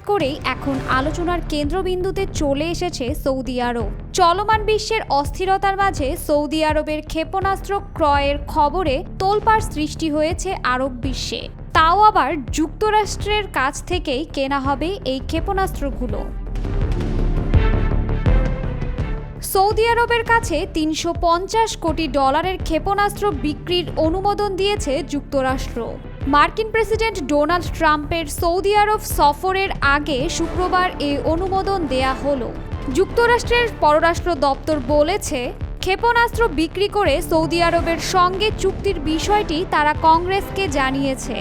করেই এখন আলোচনার কেন্দ্রবিন্দুতে চলে এসেছে সৌদি আরব। চলমান বিশ্বের অস্থিরতার মাঝে সৌদি আরবের ক্ষেপণাস্ত্র ক্রয়ের খবরে তোলপাড় সৃষ্টি হয়েছে আরব বিশ্বে। তাও আবার যুক্তরাষ্ট্রের কাছ থেকেই কেনা হবে এই ক্ষেপণাস্ত্রগুলো। সৌদি আরবের কাছে $350 কোটি ক্ষেপণাস্ত্র বিক্রির অনুমোদন দিয়েছে যুক্তরাষ্ট্র। মার্কিন প্রেসিডেন্ট ডোনাল্ড ট্রাম্পের সৌদি আরব সফরের আগে শুক্রবার এই অনুমোদন দেয়া হলো। যুক্তরাষ্ট্রের পররাষ্ট্র দপ্তর বলেছে, ক্ষেপণাস্ত্র বিক্রি করে সৌদি আরবের সঙ্গে চুক্তির বিষয়টি তারা কংগ্রেসকে জানিয়েছে।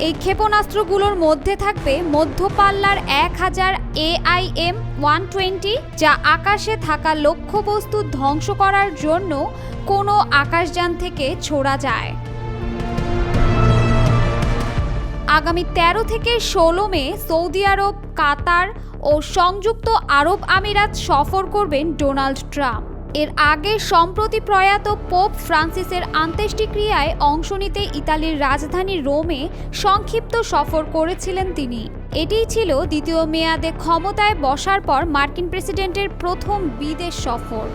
এই ক্ষেপণাস্ত্রগুলোর মধ্যে থাকবে মধ্যপাল্লার 1000 AIM-120, যা আকাশে থাকা লক্ষ্যবস্তু ধ্বংস করার জন্য কোনো আকাশযান থেকে ছোড়া যায়। আগামী 13 থেকে 16 মে সৌদি আরব, কাতার ও সংযুক্ত আরব আমিরাত সফর করবেন ডোনাল্ড ট্রাম্প। এর আগে সম্প্রতি প্রয়াত পোপ ফ্রান্সিসের অন্ত্যেষ্টিক্রিয়ায় অংশ নিতে ইতালির রাজধানী রোমে সংক্ষিপ্ত সফর করেছিলেন তিনি। এটিই ছিল দ্বিতীয় মেয়াদে ক্ষমতায় বসার পর মার্কিন প্রেসিডেন্টের প্রথম বিদেশ সফর।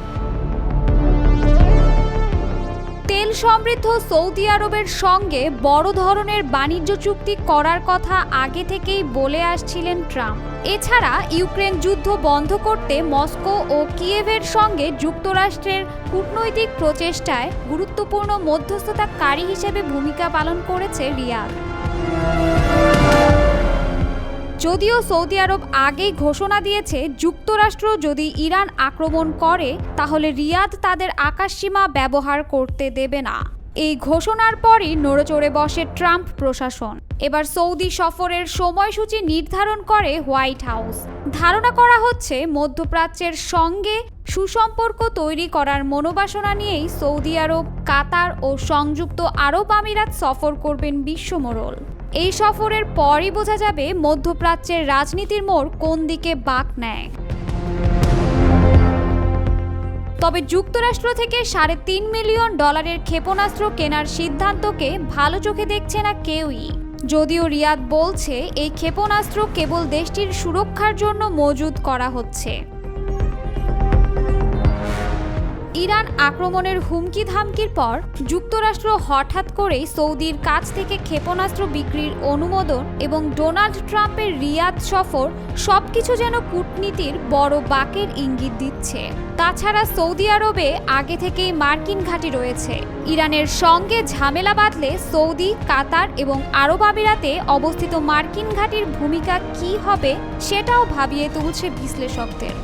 তেল সমৃদ্ধ সৌদি আরবের সঙ্গে বড় ধরনের বাণিজ্য চুক্তি করার কথা আগে থেকেই বলে আসছিলেন ট্রাম্প। এছাড়া ইউক্রেন যুদ্ধ বন্ধ করতে মস্কো ও কিয়েভের সঙ্গে যুক্তরাষ্ট্রের কূটনৈতিক প্রচেষ্টায় গুরুত্বপূর্ণ মধ্যস্থতাকারী হিসেবে ভূমিকা পালন করেছে রিয়াদ। যদিও সৌদি আরব আগেই ঘোষণা দিয়েছে, যুক্তরাষ্ট্র যদি ইরান আক্রমণ করে তাহলে রিয়াদ তাদের আকাশসীমা ব্যবহার করতে দেবে না। এই ঘোষণার পরই নড়েচড়ে বসে ট্রাম্প প্রশাসন। এবার সৌদি সফরের সময়সূচি নির্ধারণ করে হোয়াইট হাউস। ধারণা করা হচ্ছে, মধ্যপ্রাচ্যের সঙ্গে সুসম্পর্ক তৈরি করার মনোবাসনা নিয়েই সৌদি আরব, কাতার ও সংযুক্ত আরব আমিরাত সফর করবেন বিশ্বমোড়ল। এই সফরের পরই বোঝা যাবে মধ্যপ্রাচ্যের রাজনীতির মোড় কোন দিকে বাঁক নেয়। তবে যুক্তরাষ্ট্র থেকে $3.5 মিলিয়ন ক্ষেপণাস্ত্র কেনার সিদ্ধান্তকে ভালো চোখে দেখছে না কেউই। যদিও রিয়াদ বলছে, এই ক্ষেপণাস্ত্র কেবল দেশটির সুরক্ষার জন্য মজুত করা হচ্ছে। ইরান আক্রমণের হুমকি ধামকির পর যুক্তরাষ্ট্র হঠাৎ করেই সৌদির কাছ থেকে ক্ষেপণাস্ত্র বিক্রির অনুমোদন এবং ডোনাল্ড ট্রাম্পের রিয়াদ সফর সবকিছু যেন কূটনীতির বড় বাঁকের ইঙ্গিত দিচ্ছে। তাছাড়া সৌদি আরবে আগে থেকেই মার্কিন ঘাঁটি রয়েছে। ইরানের সঙ্গে ঝামেলা বাঁধলে সৌদি, কাতার এবং আরব আমিরাতে অবস্থিত মার্কিন ঘাঁটির ভূমিকা কী হবে সেটাও ভাবিয়ে তুলছে বিশ্লেষকদের।